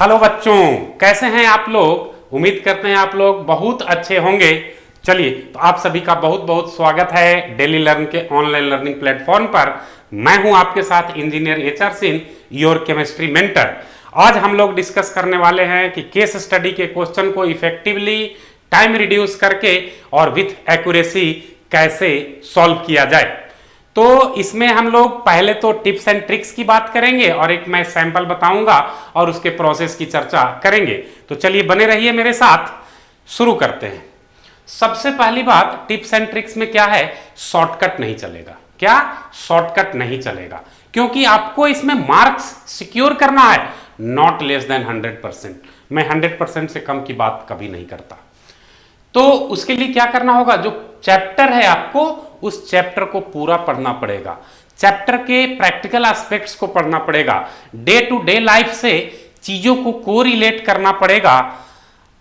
Hello बच्चों, कैसे हैं आप लोग। उम्मीद करते हैं आप लोग बहुत अच्छे होंगे। चलिए, तो आप सभी का बहुत बहुत स्वागत है डेली लर्न के ऑनलाइन लर्निंग प्लेटफॉर्म पर। मैं हूं आपके साथ engineer HR Singh, your chemistry mentor. आज हम लोग डिस्कस करने वाले हैं कि केस स्टडी के क्वेश्चन को इफेक्टिवली टाइम रिड्यूस करके और विथ एक्यूरेसी कैसे सॉल्व किया जाए। तो इसमें हम लोग पहले तो टिप्स एंड ट्रिक्स की बात करेंगे और एक मैं सैंपल बताऊंगा और उसके प्रोसेस की चर्चा करेंगे। तो चलिए बने रहिए मेरे साथ, शुरू करते हैं। सबसे पहली बात टिप्स एंड ट्रिक्स में क्या है, शॉर्टकट नहीं चलेगा। क्या शॉर्टकट नहीं चलेगा? क्योंकि आपको इसमें मार्क्स सिक्योर करना है, नॉट लेस देन 100%। मैं 100% से कम की बात कभी नहीं करता। तो उसके लिए क्या करना होगा, जो चैप्टर है आपको उस चैप्टर को पूरा पढ़ना पड़ेगा, चैप्टर के प्रैक्टिकल एस्पेक्ट्स को पढ़ना पड़ेगा, डे टू डे लाइफ से चीजों को कोरिलेट करना पड़ेगा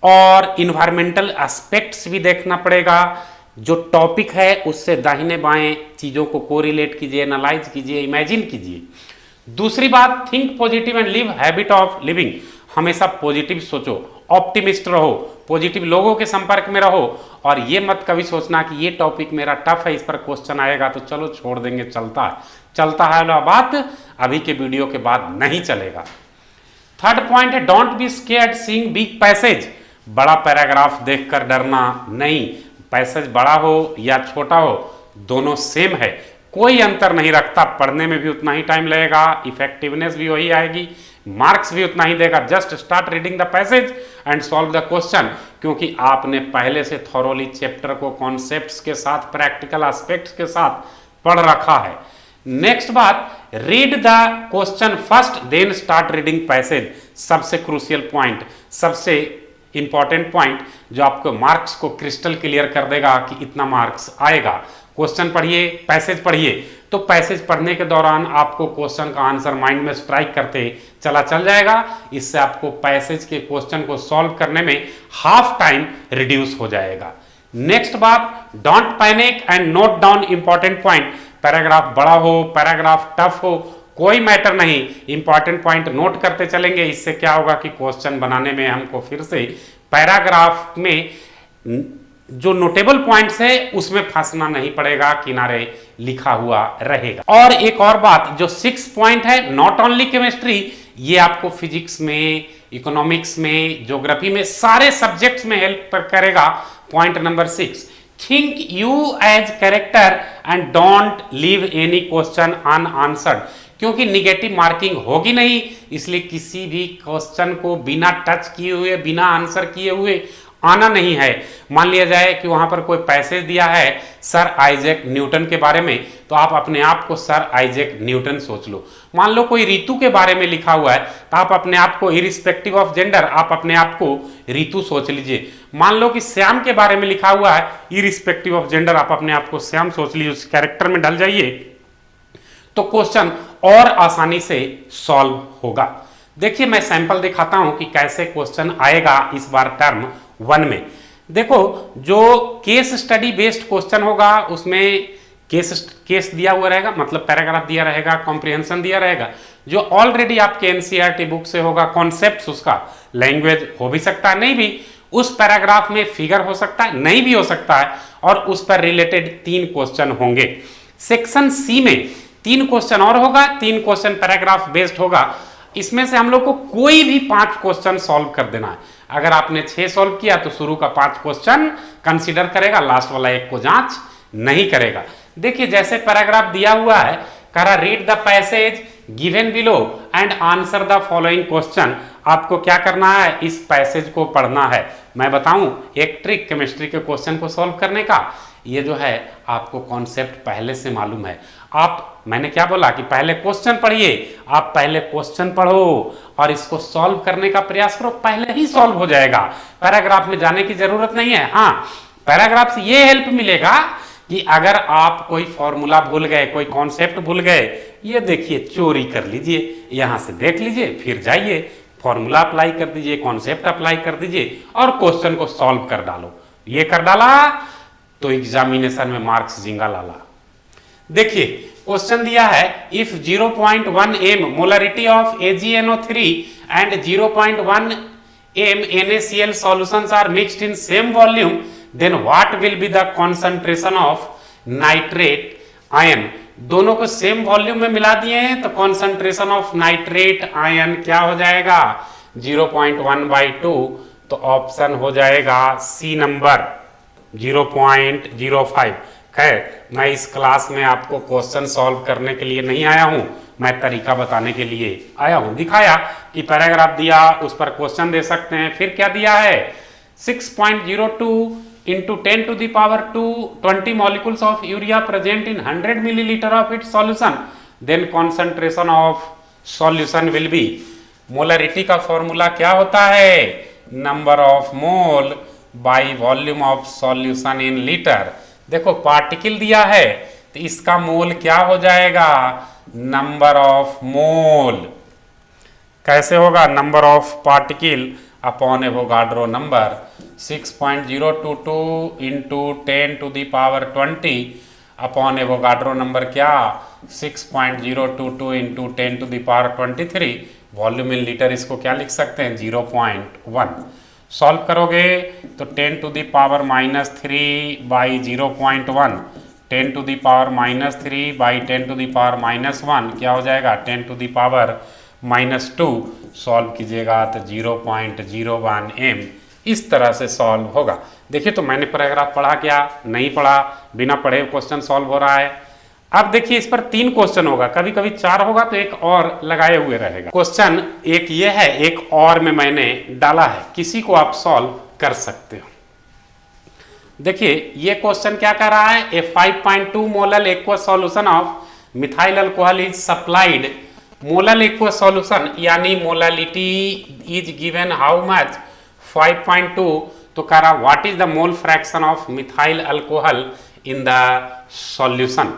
और इन्वायरमेंटल एस्पेक्ट्स भी देखना पड़ेगा। जो टॉपिक है उससे दाहिने बाएं चीजों को कोरिलेट कीजिए, एनालाइज कीजिए, इमेजिन कीजिए। दूसरी बात, think positive and live habit of living. हमेशा पॉजिटिव सोचो, ऑप्टिमिस्ट रहो, पॉजिटिव लोगों के संपर्क में रहो और ये मत कभी सोचना कि ये टॉपिक मेरा टफ है, इस पर क्वेश्चन आएगा तो चलो छोड़ देंगे, चलता है ना बात अभी के वीडियो के बाद नहीं चलेगा। थर्ड पॉइंट है, don't be scared seeing big passage. बड़ा पैराग्राफ देखकर डरना नहीं। पैसेज बड़ा हो या छोटा हो, दोनों सेम है, कोई अंतर नहीं रखता। पढ़ने में भी उतना ही टाइम लगेगा, इफेक्टिवनेस भी वही आएगी, मार्क्स भी उतना ही देगा। Just start reading the passage and solve the question, क्योंकि आपने पहले से थॉरोली चैप्टर को कॉन्सेप्ट्स के साथ, प्रैक्टिकल एस्पेक्ट्स के साथ पढ़ रखा है। नेक्स्ट बात, read the question first then start reading passage. सबसे क्रूशियल पॉइंट, सबसे इंपॉर्टेंट पॉइंट जो आपको मार्क्स को क्रिस्टल क्लियर कर देगा कि इतना मार्क्स आएगा। क्वेश्चन पढ़िए, पैसेज पढ़िए। तो पैसेज पढ़ने के दौरान आपको क्वेश्चन का आंसर माइंड में स्ट्राइक करते चल जाएगा। इससे आपको पैसेज के क्वेश्चन को सॉल्व करने में हाफ टाइम रिड्यूस हो जाएगा। नेक्स्ट बात, don't panic and note down important point. Paragraph बड़ा हो, पैराग्राफ टफ हो, कोई मैटर नहीं, इंपॉर्टेंट पॉइंट नोट करते चलेंगे। इससे क्या होगा कि क्वेश्चन बनाने में हमको फिर से पैराग्राफ में जो नोटेबल पॉइंट्स है उसमें फंसना नहीं पड़ेगा, किनारे लिखा हुआ रहेगा। और एक और बात, जो 6 पॉइंट है, नॉट ओनली केमिस्ट्री, ये आपको फिजिक्स में, इकोनॉमिक्स में, ज्योग्राफी में, सारे सब्जेक्ट्स में हेल्प करेगा। Point number 6, think you as character and don't leave any question unanswered. क्योंकि निगेटिव मार्किंग होगी नहीं, इसलिए किसी भी क्वेश्चन को बिना टच किए हुए, बिना आंसर किए हुए आना नहीं है। मान लिया जाए कि वहां पर कोई पैसेज दिया है सर आइजैक न्यूटन के बारे में, तो आप अपने आप को सर आइजैक न्यूटन सोच लो। मान लो कोई ऋतु के बारे में लिखा हुआ है, तो आप अपने आप को इरिस्पेक्टिव ऑफ जेंडर, आप अपने आप को ऋतु सोच लीजिए। मान लो कि श्याम के बारे में लिखा हुआ है, इरिस्पेक्टिव ऑफ जेंडर, आप अपने आप को श्याम सोच लीजिए, उस कैरेक्टर में ढल जाइए, तो क्वेश्चन और आसानी से सॉल्व होगा। देखिए मैं सैंपल दिखाता हूं कि कैसे क्वेश्चन आएगा इस बार टर्म 1 में। देखो, जो केस स्टडी बेस्ड क्वेश्चन होगा उसमें केस दिया हुआ रहेगा, मतलब पैराग्राफ दिया रहेगा, कॉम्प्रिहेंशन दिया रहेगा, जो ऑलरेडी आपके एनसीईआरटी बुक से होगा। कॉन्सेप्ट्स उसका लैंग्वेज हो भी सकता है, नहीं भी। उस पैराग्राफ में फिगर हो सकता है, नहीं भी हो सकता है, और उस पर रिलेटेड 3 क्वेश्चन होंगे। सेक्शन सी में 3 क्वेश्चन और होगा, 3 क्वेश्चन पैराग्राफ बेस्ड होगा। इसमें से हम लोग को कोई भी 5 क्वेश्चन सॉल्व कर देना है। अगर आपने 6 सॉल्व किया तो शुरू का 5 क्वेश्चन कंसीडर करेगा, लास्ट वाला 1 को जांच नहीं करेगा। देखिए जैसे पैराग्राफ दिया हुआ है, करा read the passage given below and answer the following question. आपको क्या करना है, इस पैसेज को पढ़ना है। मैं बताऊं एक ट्रिक केमिस्ट्री के क्वेश्चन को सॉल्व करने का, ये जो है आपको कॉन्सेप्ट पहले से मालूम है। मैंने क्या बोला कि पहले क्वेश्चन पढ़िए, आप पहले क्वेश्चन पढ़ो और इसको सॉल्व करने का प्रयास करो, पहले ही सॉल्व हो जाएगा। पैराग्राफ में जाने की जरूरत नहीं है। हाँ, पैराग्राफ से ये हेल्प मिलेगा कि अगर आप कोई फॉर्मूला भूल गए, कोई कॉन्सेप्ट भूल गए, ये देखिए चोरी कर लीजिए, यहां से देख लीजिए, फिर जाइए फॉर्मूला अप्लाई कर दीजिए, कॉन्सेप्ट अप्लाई कर दीजिए और क्वेश्चन को सॉल्व कर डालो। ये कर डाला तो एग्जामिनेशन में मार्क्स जिंगा लाला। देखिए क्वेश्चन दिया है, if 0.1 m molarity of AgNO3 and 0.1 m NaCl solutions are mixed in same volume, then what will be the concentration of nitrate ion? दोनों को सेम वॉल्यूम में मिला दिए हैं तो कॉन्सेंट्रेशन ऑफ नाइट्रेट आयन क्या हो जाएगा 0.1/2, तो ऑप्शन हो जाएगा सी नंबर 0.05। खैर मैं इस क्लास में आपको क्वेश्चन सॉल्व करने के लिए नहीं आया हूं, मैं तरीका बताने के लिए आया हूं। दिखाया कि पैराग्राफ दिया उस पर क्वेश्चन दे सकते हैं। फिर क्या दिया है 6.02 into 10 to the power 2 20 molecules of urea present in 100 milliliter of its solution, then concentration of solution will be। Molarity का फॉर्मूला क्या होता है number of mole by volume of solution in litre. देखो पार्टिकल दिया है तो इसका मोल क्या हो जाएगा नंबर ऑफ मोल। कैसे होगा number of particle upon Avogadro number 6.022 into 10 to the power 20 upon Avogadro number क्या 6.022 into 10 to the power 23 volume in litre. इसको क्या लिख सकते हैं 0.1। सॉल्व करोगे तो 10 to the power -3 by 0.1 10 to the power -3 by 10 to the power -1 क्या हो जाएगा 10 to the power -2। सॉल्व कीजिएगा तो 0.01 m इस तरह से सॉल्व होगा। देखिए तो मैंने पैराग्राफ पढ़ा क्या नहीं पढ़ा, बिना पढ़े क्वेश्चन सॉल्व हो रहा है। अब देखिए इस पर 3 क्वेश्चन होगा, कभी कभी 4 होगा तो एक और लगाए हुए रहेगा। क्वेश्चन एक ये है, एक और में मैंने डाला है, किसी को आप सॉल्व कर सकते हो। देखिए ये क्वेश्चन क्या कर रहा है a 5.2 molal aqueous solution of methyl alcohol is supplied. Molal aqueous solution यानी molality is given how much 5.2, तो कह रहा what is the mole fraction of methyl alcohol in the solution.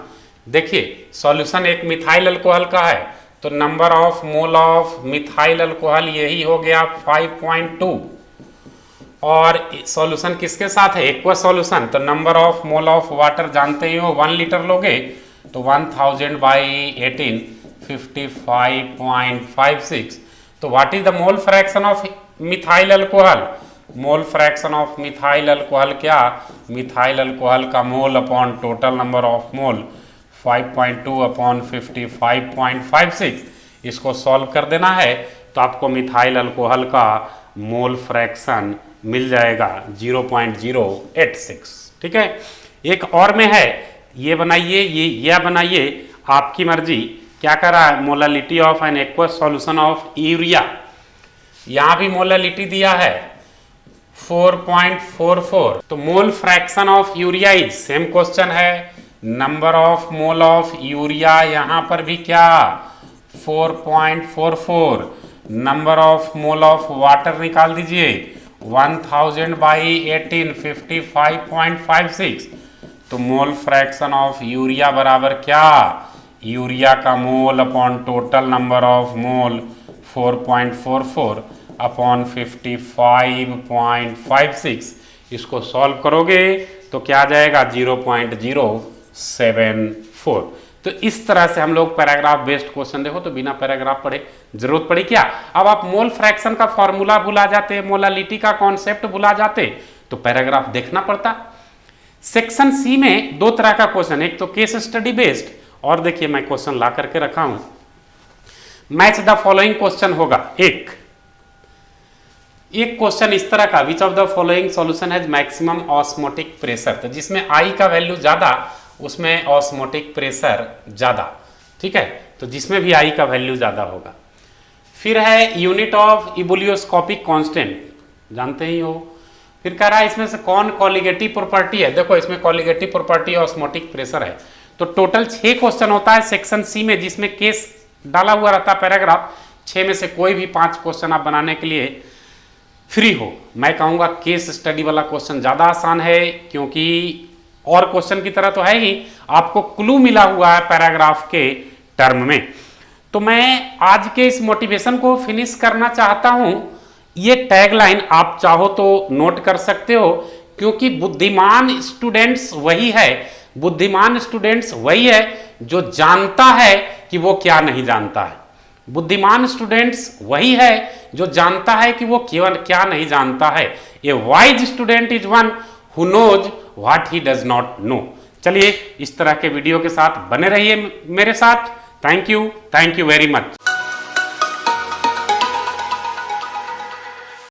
देखिए सॉल्यूशन एक मिथाइल अल्कोहल का है तो number of mole of methyl alcohol यही हो गया 5.2, और सॉल्यूशन किसके साथ है एक्वस सॉल्यूशन, तो number of mole of water जानते ही हो 1 लीटर लोगे तो 1000 बाई 18 55.56। तो what is the mole fraction of methyl alcohol, mole fraction of methyl alcohol क्या मिथाइल अल्कोहल का mole upon total number of mole 5.2 upon 55.56। इसको solve कर देना है तो आपको मिथाइल अल्कोहल का मोल फ्रैक्शन मिल जाएगा 0.086। ठीक है, एक और में है ये बनाइए, ये बनाइए, आपकी मर्जी। क्या कर रहा है molality of an aqueous solution of urea, यहां भी मोलालिटी दिया है 4.44, तो mole fraction of urea is same question है number of mole of urea, यहां पर भी क्या 4.44, number of mole of water निकाल दीजिए 1000 बाई 18 55.56, तो मोल फ्रैक्शन ऑफ यूरिया बराबर क्या यूरिया का mole upon total number of mole 4.44 upon 55.56। इसको सॉल्व करोगे तो क्या आ जाएगा 0.074। तो इस तरह से हम लोग पैराग्राफ बेस्ड क्वेश्चन देखो तो बिना पैराग्राफ पढ़े जरूरत पड़ी क्या। अब आप मोल फ्रैक्शन का फॉर्मूला भुला जाते, मोलालिटी का कॉन्सेप्ट भुला जाते तो पैराग्राफ देखना पड़ता। सेक्शन सी में 2 तरह का क्वेश्चन, एक तो केस स्टडी बेस्ड, और देखिए मैं क्वेश्चन ला करके रखा हूं मैच द फॉलोइंग क्वेश्चन होगा। एक क्वेश्चन इस तरह का which of the following solution has maximum osmotic pressure, तो जिसमें आई का वैल्यू ज्यादा उसमें ऑस्मोटिक प्रेशर ज्यादा। ठीक है, तो जिसमें भी आई का वैल्यू ज्यादा होगा। फिर है यूनिट ऑफ इबुलियोस्कोपिक कांस्टेंट, जानते ही हो। फिर कह रहा है इसमें से कौन कॉलिगेटिव प्रॉपर्टी है, देखो इसमें कॉलिगेटिव प्रॉपर्टी ऑस्मोटिक प्रेशर है। तो टोटल 6 क्वेश्चन होता है सेक्शन सी में, जिसमें केस डाला हुआ रहता है पैराग्राफ। 6 में से कोई भी 5 क्वेश्चन आप बनाने के लिए फ्री हो। मैं कहूँगा केस स्टडी वाला क्वेश्चन ज़्यादा आसान है, क्योंकि और क्वेश्चन की तरह तो है ही, आपको क्लू मिला हुआ है पैराग्राफ के टर्म में। तो मैं आज के इस मोटिवेशन को फिनिश करना चाहता हूं। ये टैगलाइन आप चाहो तो नोट कर सकते हो, क्योंकि बुद्धिमान स्टूडेंट्स वही है, बुद्धिमान स्टूडेंट्स वही है जो जानता है कि वो क्या नहीं जानता है। बुद्धिमान स्टूडेंट्स वही है जो जानता है कि वो क्या नहीं जानता है। A wise student is one who knows what he does not know. चलिए इस तरह के वीडियो के साथ बने रहिए मेरे साथ। Thank you very much.